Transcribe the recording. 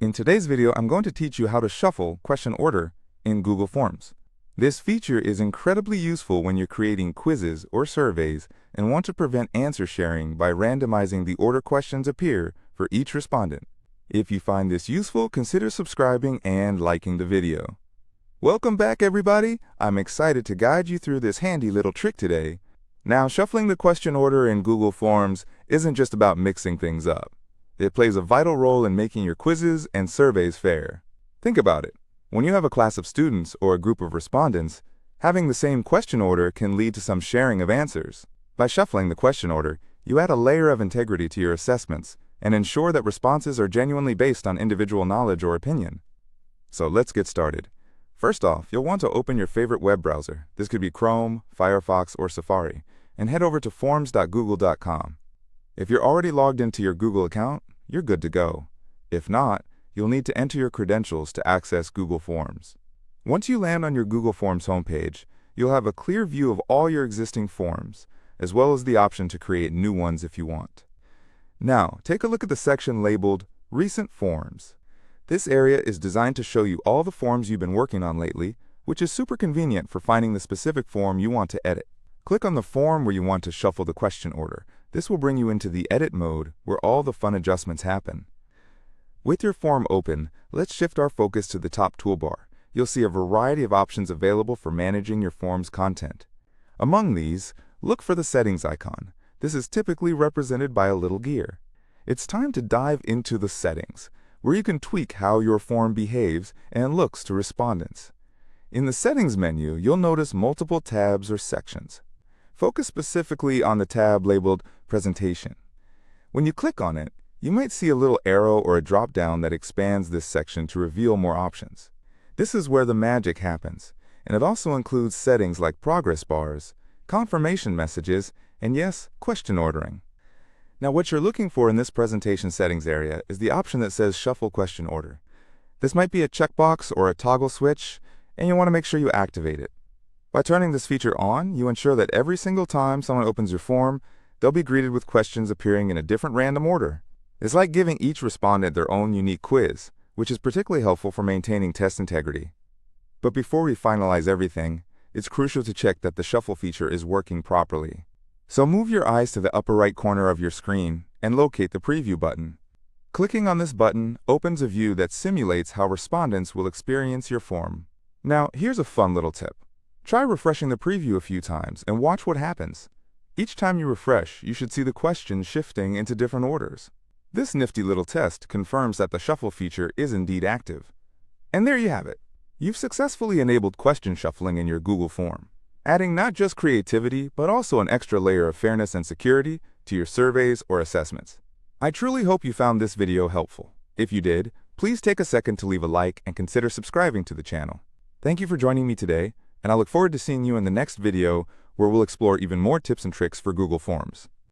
In today's video, I'm going to teach you how to shuffle question order in Google Forms. This feature is incredibly useful when you're creating quizzes or surveys and want to prevent answer sharing by randomizing the order questions appear for each respondent. If you find this useful, consider subscribing and liking the video. Welcome back, everybody. I'm excited to guide you through this handy little trick today. Now, shuffling the question order in Google Forms isn't just about mixing things up. It plays a vital role in making your quizzes and surveys fair. Think about it. When you have a class of students or a group of respondents, having the same question order can lead to some sharing of answers. By shuffling the question order, you add a layer of integrity to your assessments and ensure that responses are genuinely based on individual knowledge or opinion. So let's get started. First off, you'll want to open your favorite web browser. This could be Chrome, Firefox, or Safari, and head over to forms.google.com. If you're already logged into your Google account, you're good to go. If not, you'll need to enter your credentials to access Google Forms. Once you land on your Google Forms homepage, you'll have a clear view of all your existing forms, as well as the option to create new ones if you want. Now, take a look at the section labeled Recent Forms. This area is designed to show you all the forms you've been working on lately, which is super convenient for finding the specific form you want to edit. Click on the form where you want to shuffle the question order. This will bring you into the edit mode where all the fun adjustments happen. With your form open, let's shift our focus to the top toolbar. You'll see a variety of options available for managing your form's content. Among these, look for the settings icon. This is typically represented by a little gear. It's time to dive into the settings, where you can tweak how your form behaves and looks to respondents. In the settings menu, you'll notice multiple tabs or sections. Focus specifically on the tab labeled Presentation. When you click on it, you might see a little arrow or a drop-down that expands this section to reveal more options. This is where the magic happens, and it also includes settings like progress bars, confirmation messages, and yes, question ordering. Now, what you're looking for in this presentation settings area is the option that says Shuffle Question Order. This might be a checkbox or a toggle switch, and you want to make sure you activate it. By turning this feature on, you ensure that every single time someone opens your form, they'll be greeted with questions appearing in a different random order. It's like giving each respondent their own unique quiz, which is particularly helpful for maintaining test integrity. But before we finalize everything, it's crucial to check that the shuffle feature is working properly. So move your eyes to the upper right corner of your screen and locate the preview button. Clicking on this button opens a view that simulates how respondents will experience your form. Now, here's a fun little tip. Try refreshing the preview a few times and watch what happens. Each time you refresh, you should see the questions shifting into different orders. This nifty little test confirms that the shuffle feature is indeed active. And there you have it. You've successfully enabled question shuffling in your Google form, adding not just creativity, but also an extra layer of fairness and security to your surveys or assessments. I truly hope you found this video helpful. If you did, please take a second to leave a like and consider subscribing to the channel. Thank you for joining me today, and I look forward to seeing you in the next video where we'll explore even more tips and tricks for Google Forms.